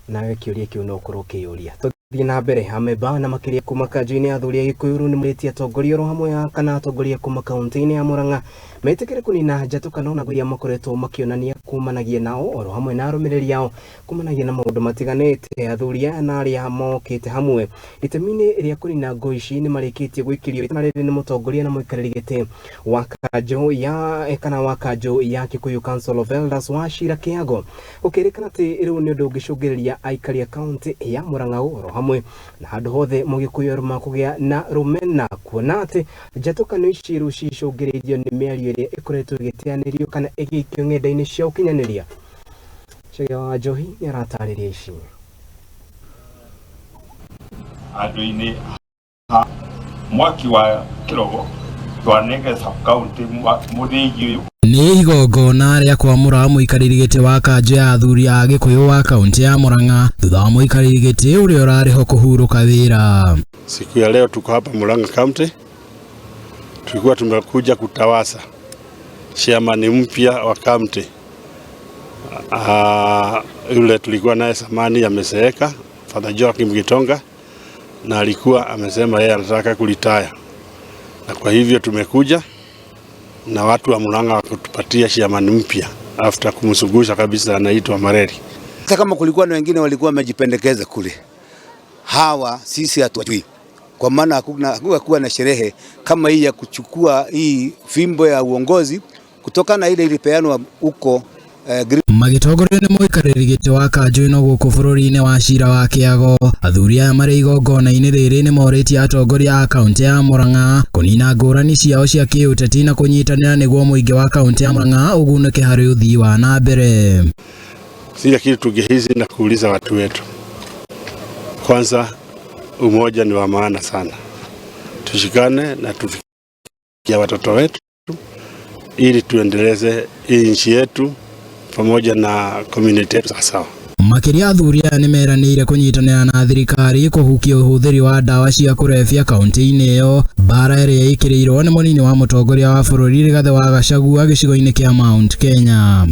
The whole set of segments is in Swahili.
nayo kiuria kiu no kurukiuria tuthii na mbere Amemba na makiria kuma kanju-ini Athuri gikuyu nimoritie atongoria hamwe kana atongoria kuma kaunti-ini ya Murang'a metikire kunina njatukano na iria makoretwo makionania kumanagia nao oro hamwe na arumiriri yao kumanagia na maundu matiganite. Athuri na aria mokite hamwe itemi-ini ria kunina ngo ici nimarikitie gwikirio itana riri ni mutongoria na muikariri giti wa kanju ya Gikuyu Council of Elders wachira kiago ukirikana ati riu ni undu ungicungiriria aikari a kaunti ya Murang'a oro hamwe na handu hothe mugikuyu ruma kugia na rumena kuona ati njatukano ici riu cicungiririo ni miario iria ikoretwo igitianirio kana igikio ng'enda-ini cia ukinyaniria. Cege wa Njohi ni aratariria ici andu-ini mwaki wa kirogo twanenge sub county muthigi uyu ni igongona ria kwamura muikariri giti wa kanju ya Athuri a Gikuyu wa kaunti ya Murang'a thutha wa muikariri giti uria urariho kuhuruka wira. Siku ya leo tuko hapa Murang'a County, tulikuwa tumekuja kutawasa chairman mpya wa county. Yule tulikuwa naye zamani amezeeka, Father Joakim Gitonga, na alikuwa amesema yeye anataka kulitaya, na kwa hivyo tumekuja na watu wa Murang'a kutupatia chairman mpya after kumsugusha kabisa, anaitwa Mareri. Hata kama kulikuwa na wengine walikuwa wamejipendekeza kule, hawa sisi hatujui, kwa maana hakuwa na sherehe kama hii ya kuchukua hii fimbo ya uongozi kutokana ile ilipeanwa huko Magitongorio ni muikariri giti wa kanju ino guku bururi-ini wa cira wa kiago. Athuri aya mari igongona-ini riri nimoritie atongoria a kaunti ya Murang'a kunina ngurani ciao cia kiuteti na kunyitanira niguo muingi wa kaunti ya Murang'a ugunike hari uthii wa na mbere. Sija kitu tungehisi na kuuliza watu wetu, kwanza umoja ni wa maana sana, tushikane na tufikie watoto wetu ili tuendeleze nchi yetu pamoja na community yetu sawa. Makiria Athuri ni meranire kunyitanira na thirikari kuhukia uhuthiri wa dawa cia kurefia kaunti-ini iyo, bara iria ikirirwo ni munini wa mutongoria wa bururi Rigathi wa Gachagua gicigo-ini kia Mount Kenya.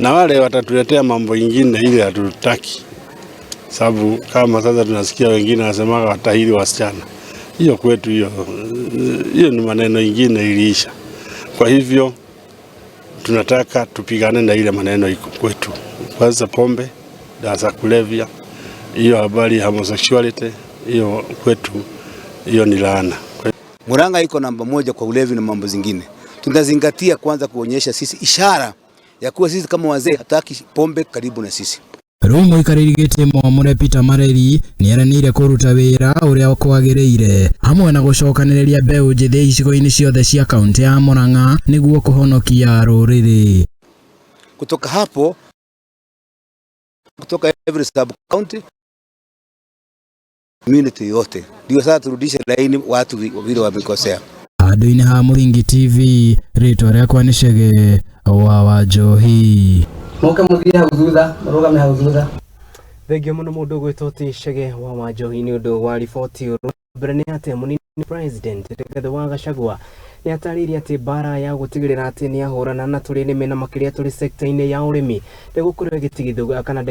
Na wale watatuletea mambo ingine ile hatutaki, sababu kama sasa tunasikia wengine wanasema watahiri wasichana, hiyo kwetu hiyo ni maneno ingine iliisha. Kwa hivyo tunataka tupigane na ile maneno iko kwetu. Kwanza pombe, dawa za kulevya, hiyo habari ya homosexuality, hiyo kwetu hiyo ni laana. Murang'a iko namba moja kwa ulevi na mambo zingine. Tunazingatia kwanza kuonyesha sisi ishara ya kuwa sisi kama wazee hataki pombe karibu na sisi. Riu muikariri giti mwamure Peter Mareri ni aranire kuruta wira uria kwagiriire hamwe na gucokaniriria mbeu njithi icigo-ini ciothe cia kaunti ya Murang'a niguo kuhonokia ruriri. Kutoka hapo, kutoka every sub county community yote ndio sasa turudishe laini watu vile wamekosea. Handu-ini ha Muringi TV, ritwa riakwa ni Cege wa Njohi. Moka muthia hauthutha marugame hauthutha thengio muno mundu gwitwo ti Cege wa Njohi ni undu wa riboti mbere ni ati munini president Rigathi wa Gachagua ni atariria ati bara ya gutigirira ati ni ahurana na turi nime na makiria turi sector-ini ya urimi ndigukorwo gitigithuga kana